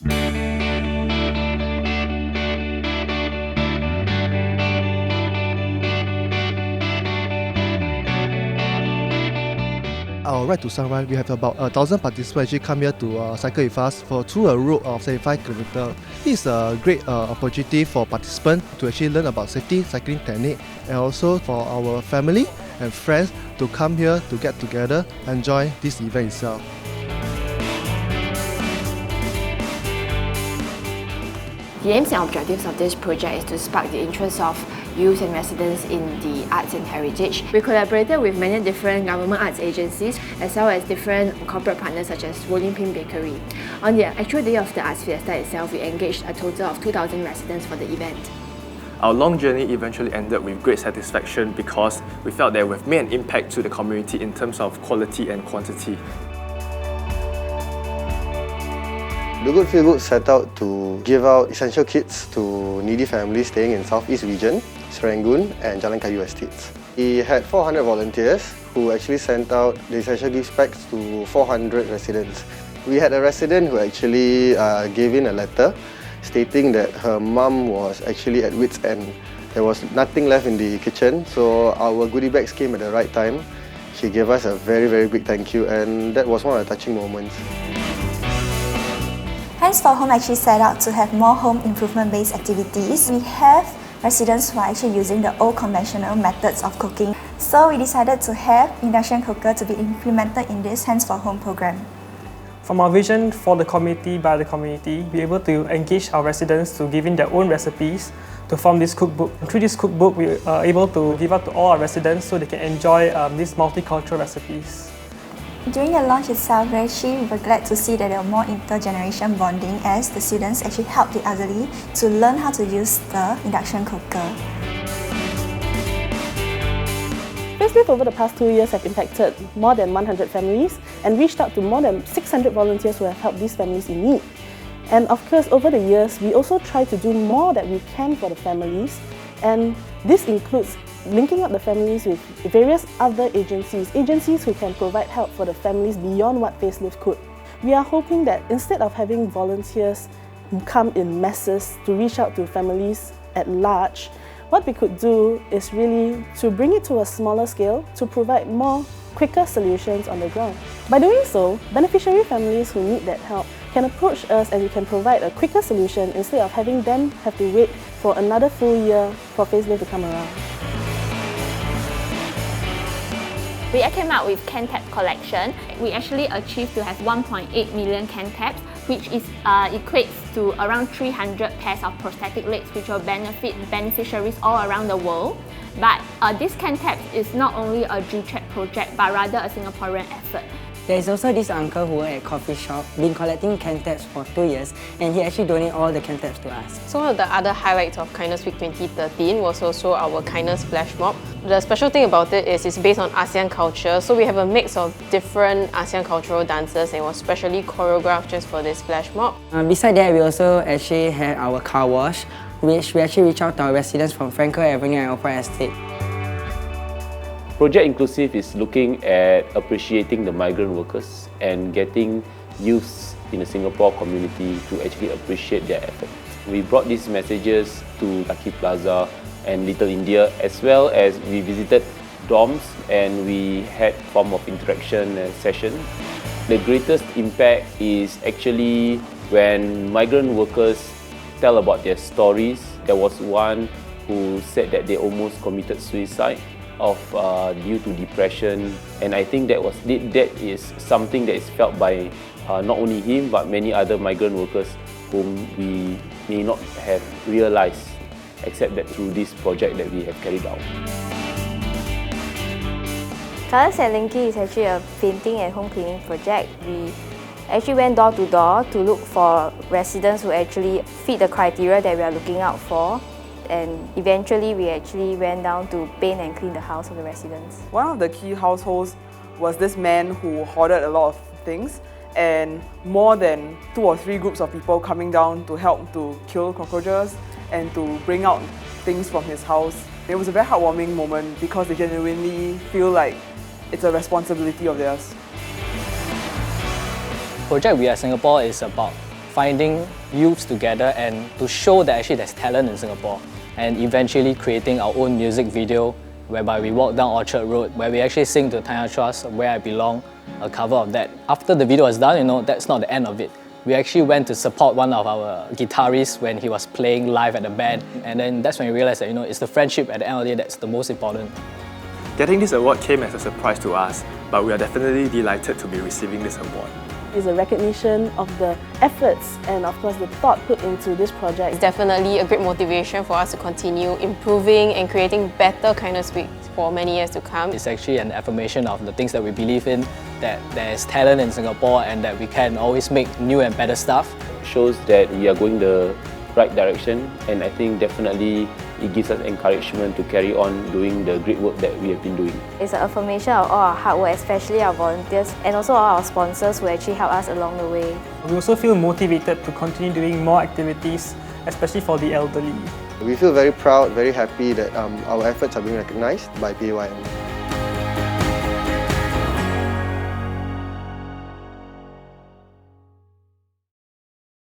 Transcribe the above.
Our Ride to Sunrise, we have about 1,000 participants actually come here to cycle with us through a route of 75 km. This is a great opportunity for participants to actually learn about safety cycling technique, and also for our family and friends to come here to get together and enjoy this event itself. The aims and objectives of this project is to spark the interest of youth and residents in the arts and heritage. We collaborated with many different government arts agencies as well as different corporate partners such as Rolling Pin Bakery. On the actual day of the Arts Fiesta itself, we engaged a total of 2,000 residents for the event. Our long journey eventually ended with great satisfaction because we felt that we've made an impact to the community in terms of quality and quantity. The Good Feel Good set out to give out essential kits to needy families staying in Southeast region, Serangoon and Jalan Kayu estates. We had 400 volunteers who actually sent out the essential gift packs to 400 residents. We had a resident who actually gave in a letter stating that her mum was actually at wit's end. There was nothing left in the kitchen, so our goodie bags came at the right time. She gave us a very big thank you, and that was one of the touching moments. Hands for Home actually set out to have more home improvement-based activities. We have residents who are actually using the old conventional methods of cooking. So we decided to have induction cooker to be implemented in this Hands for Home program. From our vision for the community by the community, we're able to engage our residents to give in their own recipes to form this cookbook. Through this cookbook, we are able to give out to all our residents so they can enjoy these multicultural recipes. During the launch itself, we were glad to see that there were more intergeneration bonding as the students actually helped the elderly to learn how to use the induction cooker. Facelift over the past 2 years have impacted more than 100 families and reached out to more than 600 volunteers who have helped these families in need. And of course, over the years, we also try to do more that we can for the families, and this includes linking up the families with various other agencies who can provide help for the families beyond what Facelift could. We are hoping that instead of having volunteers come in masses to reach out to families at large, what we could do is really to bring it to a smaller scale to provide more quicker solutions on the ground. By doing so, beneficiary families who need that help can approach us and we can provide a quicker solution instead of having them have to wait for another full year for Facelift to come around. We came out with can tap collection. We actually achieved to have 1.8 million can taps, which is equates to around 300 pairs of prosthetic legs, which will benefit beneficiaries all around the world. But this can tap is not only a G-Track project, but rather a Singaporean effort. There is also this uncle who works at a coffee shop, been collecting can taps for 2 years, and he actually donated all the can taps to us. So one of the other highlights of Kindness Week 2013 was also our Kindness Flash Mob. The special thing about it is it's based on ASEAN culture, so we have a mix of different ASEAN cultural dances, and it was specially choreographed just for this flash mob. Besides that, we also actually had our car wash, which we actually reached out to our residents from Frankel Avenue and Opera Estate. Project Inclusive is looking at appreciating the migrant workers and getting youths in the Singapore community to actually appreciate their effort. We brought these messages to Lucky Plaza and Little India, as well as we visited dorms and we had form of interaction session. The greatest impact is actually when migrant workers tell about their stories. There was one who said that they almost committed suicide due to depression, and I think that is something that is felt by not only him but many other migrant workers whom we may not have realized, except that through this project that we have carried out. Colors at Leng Kee is actually a painting and home cleaning project. We actually went door to door to look for residents who actually fit the criteria that we are looking out for. And eventually we actually went down to paint and clean the house of the residents. One of the key households was this man who hoarded a lot of things, and more than 2 or 3 groups of people coming down to help to kill cockroaches and to bring out things from his house. It was a very heartwarming moment because they genuinely feel like it's a responsibility of theirs. Project We Are Singapore is about finding youths together and to show that actually there's talent in Singapore, and eventually creating our own music video whereby we walk down Orchard Road, where we actually sing to Tanya Trust, Where I Belong, a cover of that. After the video was done, that's not the end of it. We actually went to support one of our guitarists when he was playing live at the band, and then that's when we realized that it's the friendship at the end of the day that's the most important. Getting this award came as a surprise to us, but we are definitely delighted to be receiving this award. It's a recognition of the efforts and of course the thought put into this project. It's definitely a great motivation for us to continue improving and creating better Kindness Week for many years to come. It's actually an affirmation of the things that we believe in, that there's talent in Singapore and that we can always make new and better stuff. It shows that we are going the right direction, and I think definitely it gives us encouragement to carry on doing the great work that we have been doing. It's an affirmation of all our hard work, especially our volunteers and also all our sponsors who actually help us along the way. We also feel motivated to continue doing more activities, especially for the elderly. We feel very proud, very happy that our efforts are being recognised by PAYM.